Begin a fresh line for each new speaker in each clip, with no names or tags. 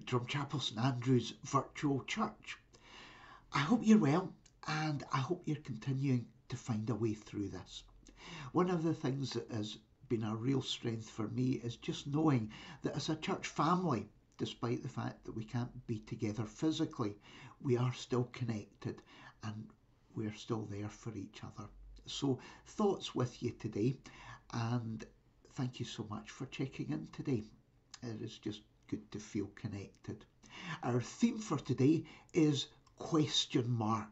Drumchapel St Andrew's Virtual Church. I hope you're well, and I hope you're continuing to find a way through this. One of the things that has been a real strength for me is just knowing that as a church family, despite the fact that we can't be together physically, we are still connected and we're still there for each other. So thoughts with you today, and thank you so much for checking in today. It is just good to feel connected. Our theme for today is question mark.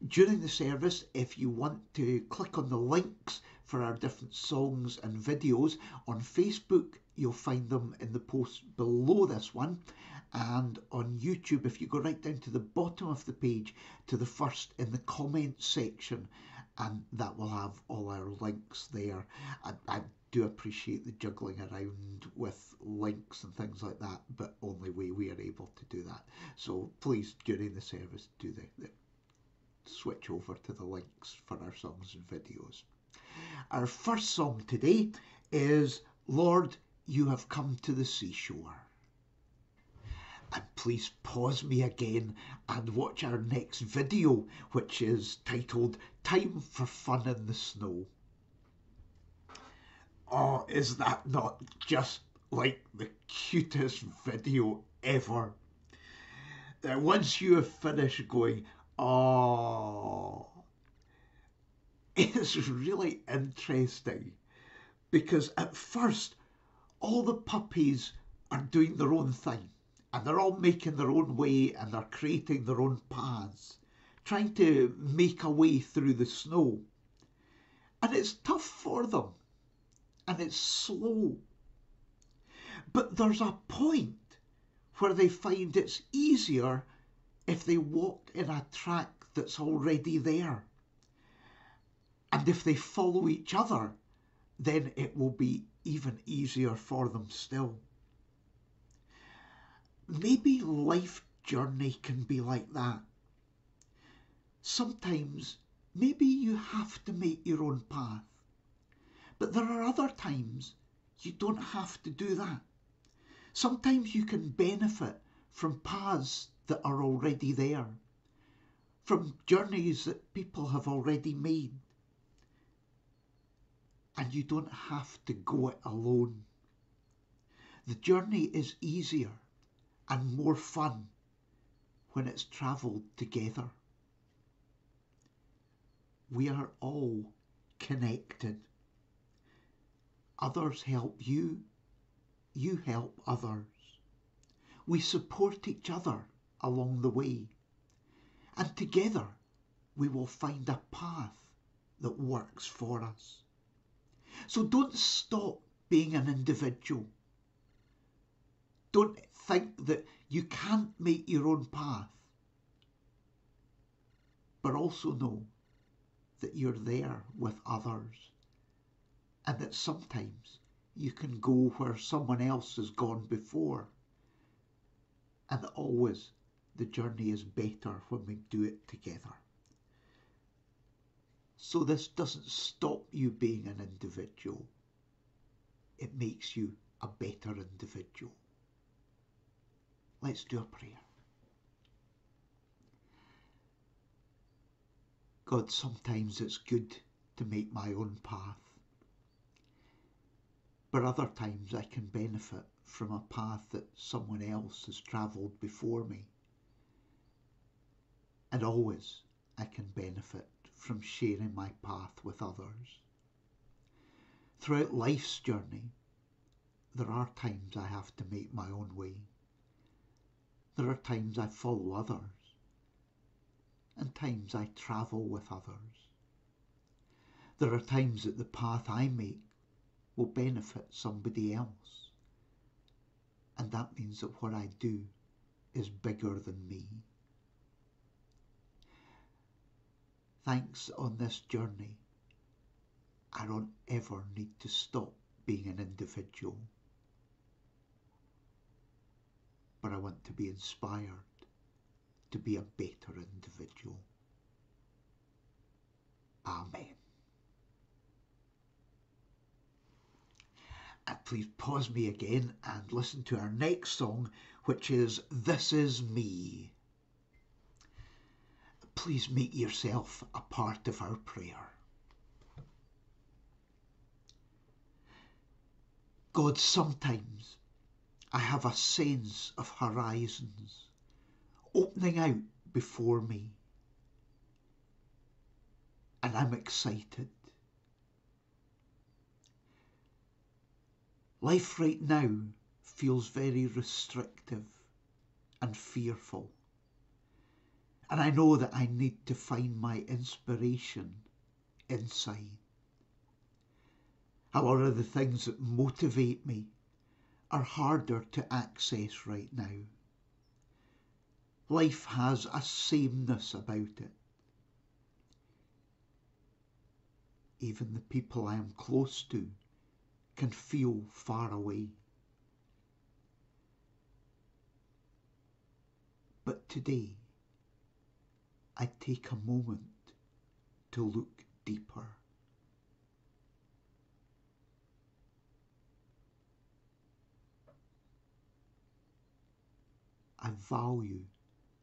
During the service, if you want to click on the links for our different songs and videos on Facebook, you'll find them in the post below this one, and on YouTube, if you go right down to the bottom of the page to the first in the comments section, and that will have all our links there. I do appreciate the juggling around with links and things like that, but only way we are able to do that. So please, during the service, do the switch over to the links for our songs and videos. Our first song today is Lord, You Have Come to the Seashore. And please pause me again and watch our next video, which is titled Time for Fun in the Snow. Oh, is that not just like the cutest video ever? That once you have finished going, oh, it's really interesting because at first all the puppies are doing their own thing and they're all making their own way and they're creating their own paths, trying to make a way through the snow. And it's tough for them and it's slow. But there's a point where they find it's easier if they walk in a track that's already there. And if they follow each other, then it will be even easier for them still. Maybe life journey can be like that. Sometimes maybe you have to make your own path. But there are other times you don't have to do that. Sometimes you can benefit from paths that are already there, from journeys that people have already made. And you don't have to go it alone. The journey is easier and more fun when it's travelled together. We are all connected. Others help you, you help others. We support each other along the way, and together we will find a path that works for us. So don't stop being an individual. Don't think that you can't make your own path, but also know that you're there with others and that sometimes you can go where someone else has gone before, and that always the journey is better when we do it together. So this doesn't stop you being an individual. It makes you a better individual. Let's do a prayer. God, sometimes it's good to make my own path, but other times I can benefit from a path that someone else has travelled before me. And always I can benefit from sharing my path with others. Throughout life's journey, there are times I have to make my own way. There are times I follow others, and times I travel with others. There are times that the path I make will benefit somebody else, and that means that what I do is bigger than me. Thanks on this journey, I don't ever need to stop being an individual, but I want to be inspired to be a better individual. Amen. And please pause me again and listen to our next song, which is This Is Me. Please make yourself a part of our prayer. God, sometimes I have a sense of horizons opening out before me, and I'm excited. Life right now feels very restrictive and fearful, and I know that I need to find my inspiration inside. A lot of the things that motivate me are harder to access right now. Life has a sameness about it. Even the people I am close to can feel far away. But today, I take a moment to look deeper. I value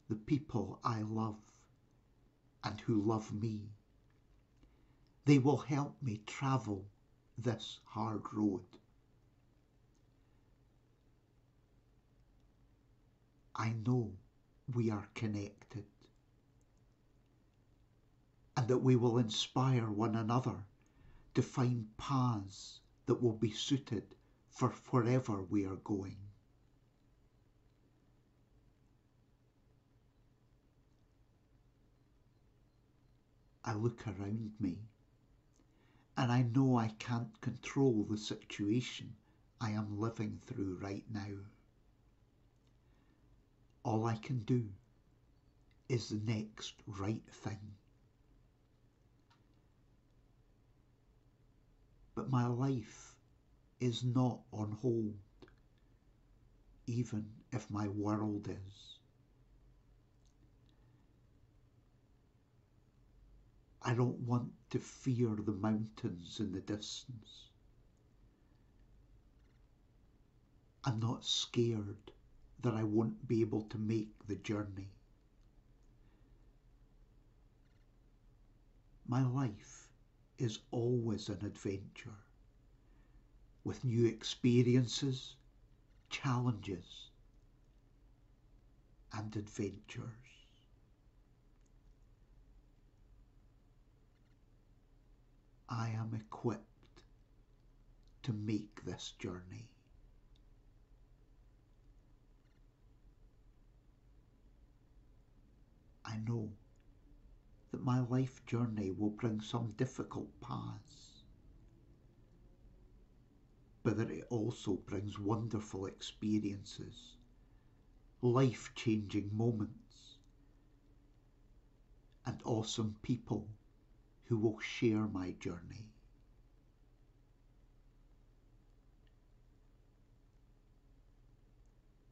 the people I love and who love me. They will help me travel this hard road. I know we are connected and that we will inspire one another to find paths that will be suited for wherever we are going. I look around me and I know I can't control the situation I am living through right now. All I can do is the next right thing. But my life is not on hold, even if my world is. I don't want to fear the mountains in the distance. I'm not scared that I won't be able to make the journey. My life is always an adventure, with new experiences, challenges, and adventures. I am equipped to make this journey. I know that my life journey will bring some difficult paths, but that it also brings wonderful experiences, life-changing moments, and awesome people who will share my journey.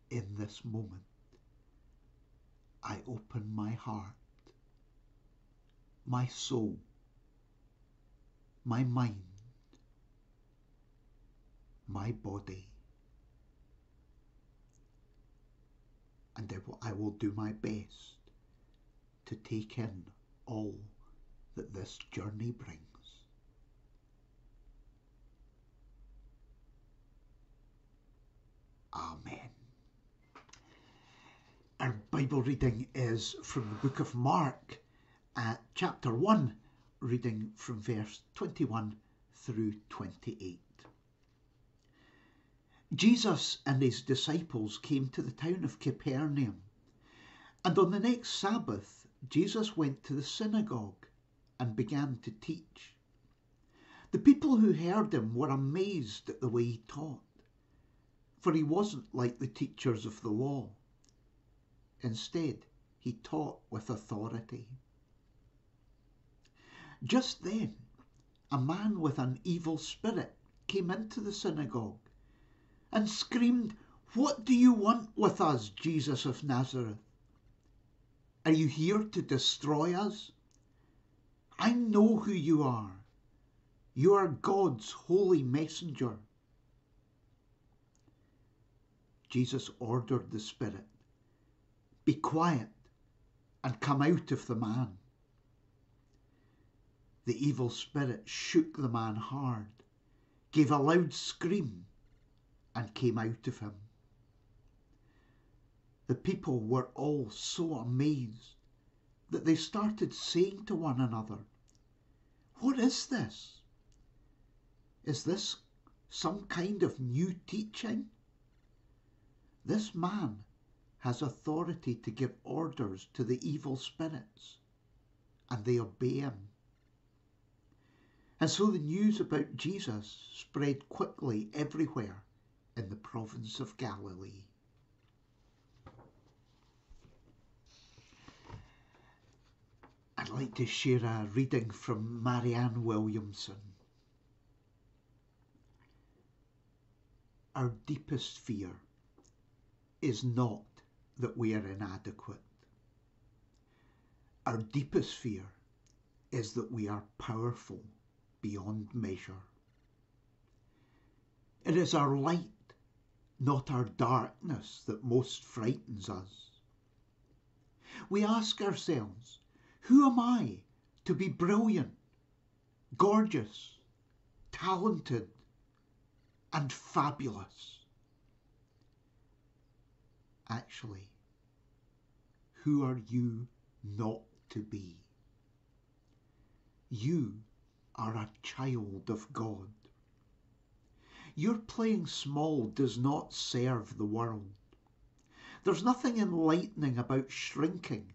In this moment, I open my heart, my soul, my mind, my body, and I will do my best to take in all that this journey brings. Amen. Our Bible reading is from the book of Mark, chapter 1, reading from verse 21 through 28. Jesus and his disciples came to the town of Capernaum, and on the next Sabbath, Jesus went to the synagogue and began to teach. The people who heard him were amazed at the way he taught, for he wasn't like the teachers of the law. Instead, he taught with authority. Just then, a man with an evil spirit came into the synagogue and screamed, "What do you want with us, Jesus of Nazareth? Are you here to destroy us? I know who you are. You are God's holy messenger." Jesus ordered the spirit, "Be quiet and come out of the man." The evil spirit shook the man hard, gave a loud scream, and came out of him. The people were all so amazed that they started saying to one another, "What is this? Is this some kind of new teaching? This man has authority to give orders to the evil spirits, and they obey him." And so the news about Jesus spread quickly everywhere in the province of Galilee. I'd like to share a reading from Marianne Williamson. Our deepest fear is not that we are inadequate. Our deepest fear is that we are powerful beyond measure. It is our light, not our darkness, that most frightens us. We ask ourselves, who am I to be brilliant, gorgeous, talented, and fabulous? Actually, who are you not to be? You are a child of God. Your playing small does not serve the world. There's nothing enlightening about shrinking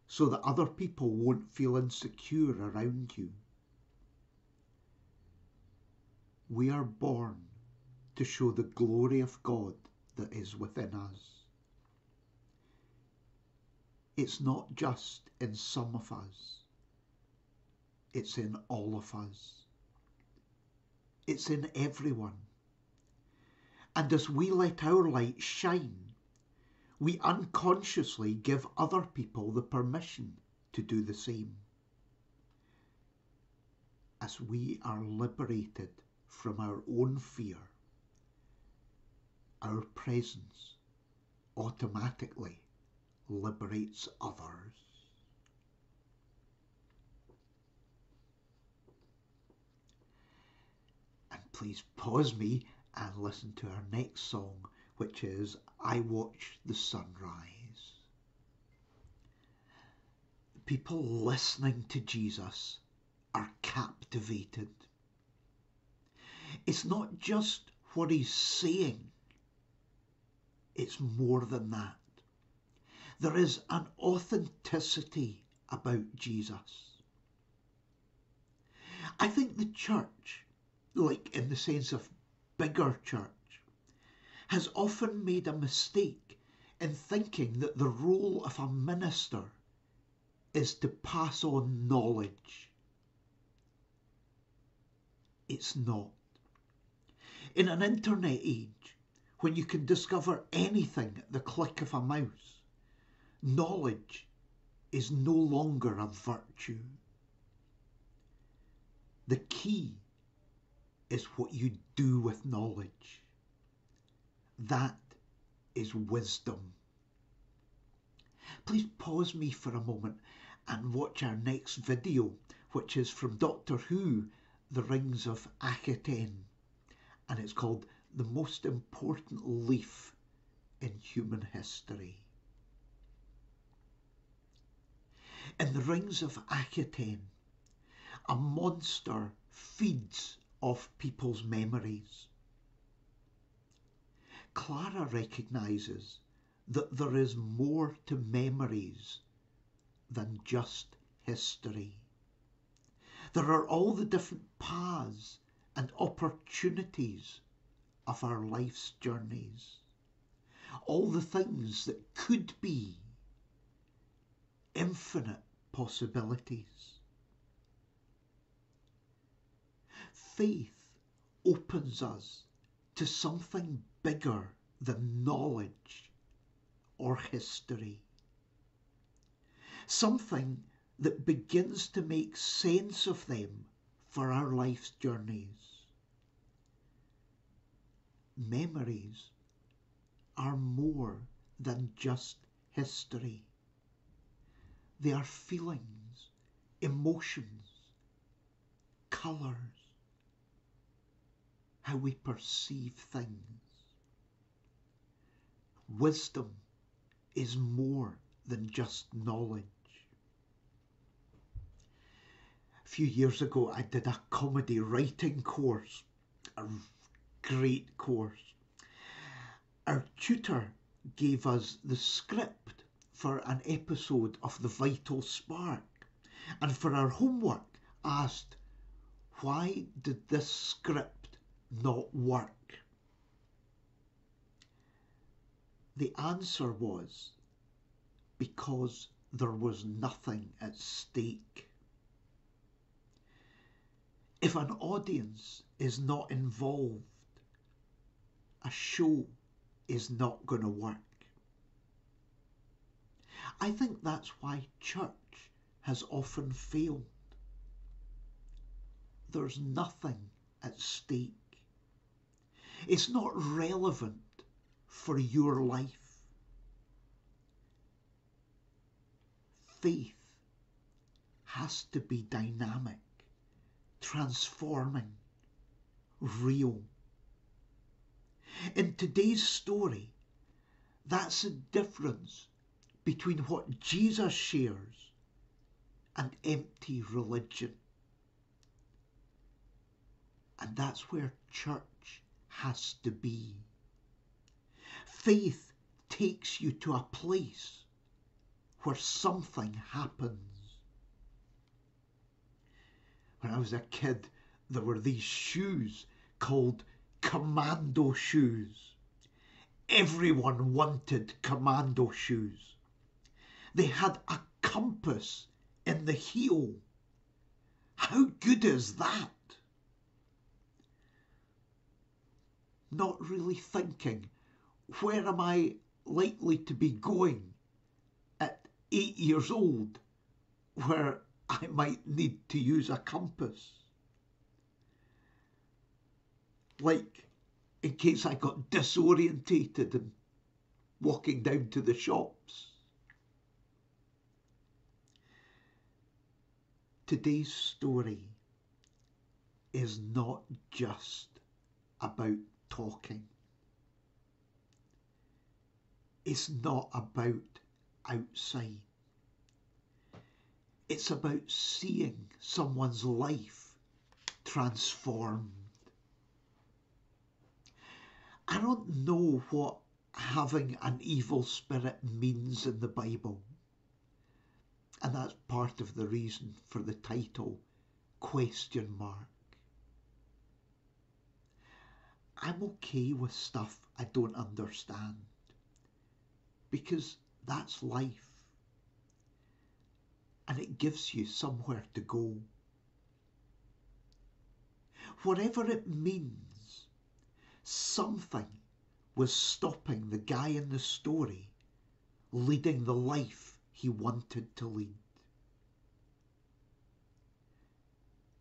so that other people won't feel insecure around you. We are born to show the glory of God that is within us. It's not just in some of us. It's in all of us. It's in everyone. And as we let our light shine, we unconsciously give other people the permission to do the same. As we are liberated from our own fear, our presence automatically liberates others. And please pause me and listen to our next song, which is "I Watch the Sunrise." People listening to Jesus are captivated. It's not just what he's saying, it's more than that. There is an authenticity about Jesus. I think the church, like in the sense of bigger church, has often made a mistake in thinking that the role of a minister is to pass on knowledge. It's not. In an internet age, when you can discover anything at the click of a mouse, knowledge is no longer a virtue. The key is what you do with knowledge. That is wisdom. Please pause me for a moment and watch our next video, which is from Doctor Who, The Rings of Akhaten, and it's called "The Most Important Leaf in Human History." In The Rings of Akhaten, a monster feeds off people's memories. Clara recognises that there is more to memories than just history. There are all the different paths and opportunities of our life's journeys. All the things that could be, infinite possibilities. Faith opens us to something bigger than knowledge or history. Something that begins to make sense of them for our life's journeys. Memories are more than just history. They are feelings, emotions, colours, how we perceive things. Wisdom is more than just knowledge. A few years ago, I did a comedy writing course, a great course. Our tutor gave us the script for an episode of The Vital Spark, and for our homework asked, why did this script not work? The answer was, because there was nothing at stake. If an audience is not involved, a show is not going to work. I think that's why church has often failed. There's nothing at stake. It's not relevant for your life. Faith has to be dynamic, transforming, real. In today's story, that's the difference between what Jesus shares and empty religion. And that's where church has to be. Faith takes you to a place where something happens. When I was a kid, there were these shoes called commando shoes. Everyone wanted commando shoes. They had a compass in the heel. How good is that? Not really thinking, where am I likely to be going at 8 years old, where I might need to use a compass? Like, in case I got disorientated and walking down to the shops. Today's story is not just about talking. It's not about outside. It's about seeing someone's life transformed. I don't know what having an evil spirit means in the Bible. And that's part of the reason for the title, ? I'm okay with stuff I don't understand, because that's life. And it gives you somewhere to go. Whatever it means, something was stopping the guy in the story leading the life he wanted to lead.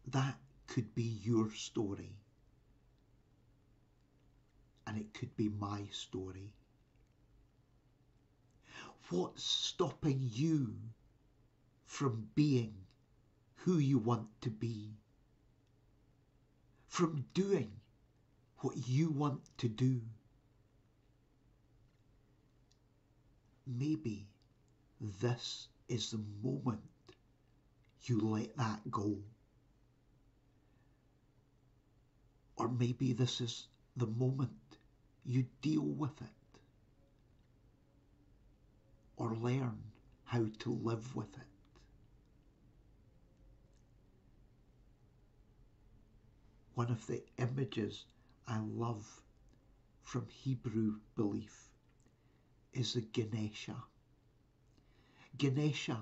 That could be your story. And it could be my story. What's stopping you from being who you want to be? From doing what you want to do? Maybe this is the moment you let that go. Or maybe this is the moment you deal with it. Or learn how to live with it. One of the images I love from Hebrew belief is the Ganesha. Ganesha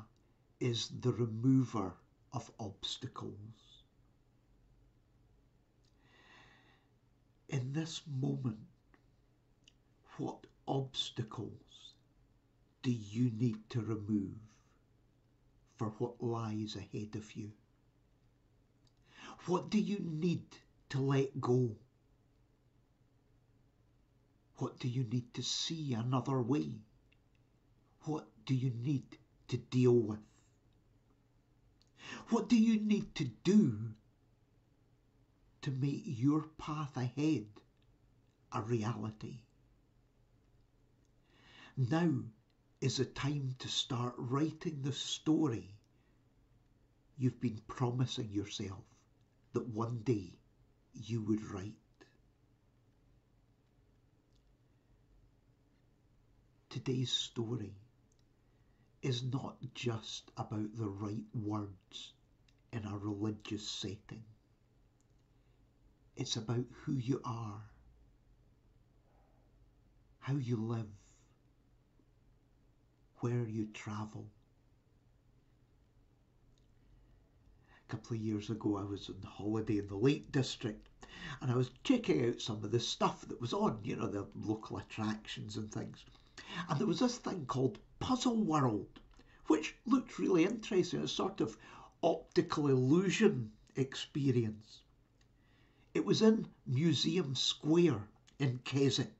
is the remover of obstacles. In this moment, what obstacles do you need to remove for what lies ahead of you? What do you need to let go? What do you need to see another way? What do you need to deal with? What do you need to do to make your path ahead a reality? Now is the time to start writing the story you've been promising yourself that one day you would write. Today's story is not just about the right words in a religious setting. It's about who you are, how you live, where you travel. A couple of years ago I was on holiday in the Lake District and I was checking out some of the stuff that was on, you know, the local attractions and things. And there was this thing called Puzzle World, which looked really interesting, a sort of optical illusion experience. It was in Museum Square in Keswick.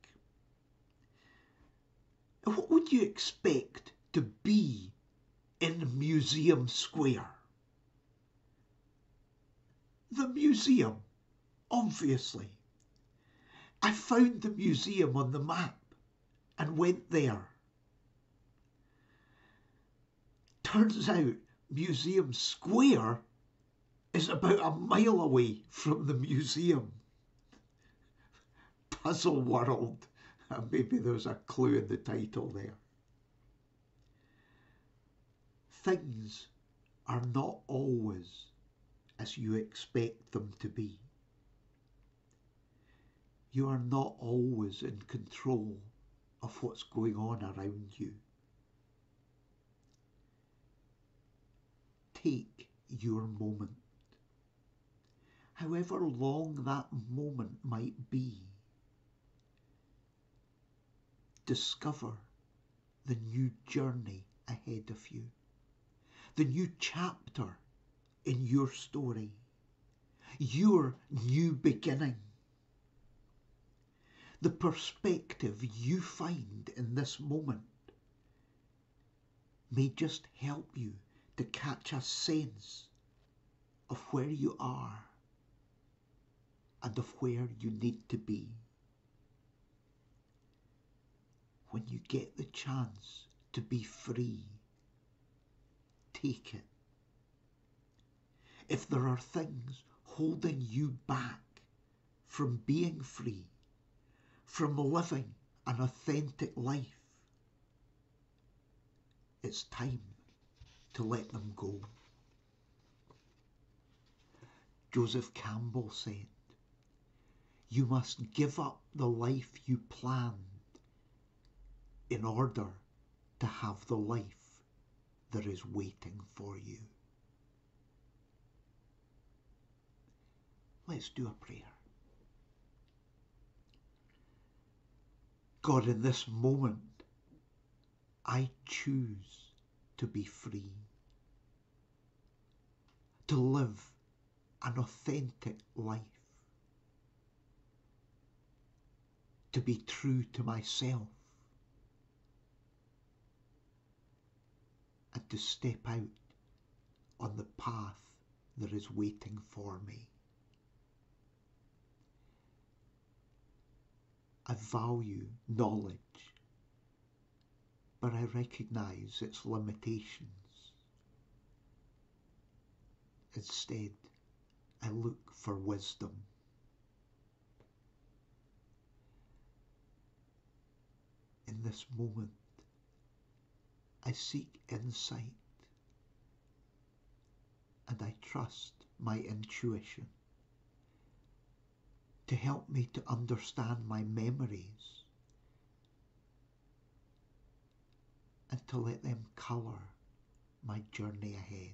What would you expect to be in Museum Square? The museum, obviously. I found the museum on the map and went there. Turns out Museum Square is about a mile away from the museum. Puzzle World. Maybe there's a clue in the title there. Things are not always as you expect them to be. You are not always in control of what's going on around you. Take your moment. However long that moment might be, discover the new journey ahead of you, the new chapter in your story, your new beginning. The perspective you find in this moment may just help you to catch a sense of where you are and of where you need to be. When you get the chance to be free, take it. If there are things holding you back from being free, from living an authentic life, it's time to let them go. Joseph Campbell said, "You must give up the life you planned in order to have the life that is waiting for you." Let's do a prayer. God, in this moment, I choose to be free, to live an authentic life, to be true to myself, and to step out on the path that is waiting for me. I value knowledge, but I recognize its limitations. Instead, I look for wisdom. In this moment, I seek insight, and I trust my intuition to help me to understand my memories and to let them colour my journey ahead.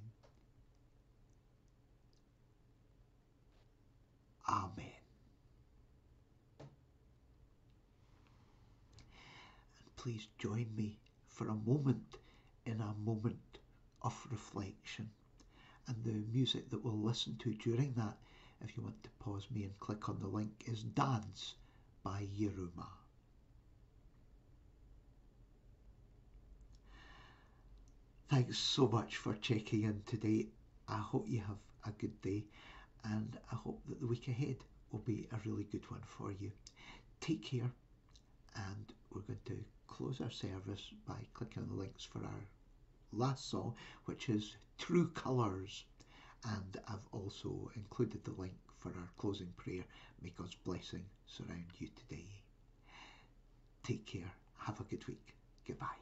Amen. And please join me for a moment in a moment of reflection. And the music that we'll listen to during that, if you want to pause me and click on the link, is Dance by Yeruma. Thanks so much for checking in today. I hope you have a good day, and I hope that the week ahead will be a really good one for you. Take care, and we're going to close our service by clicking on the links for our last song, which is True Colours. And I've also included the link for our closing prayer. May God's blessing surround you today. Take care. Have a good week. Goodbye.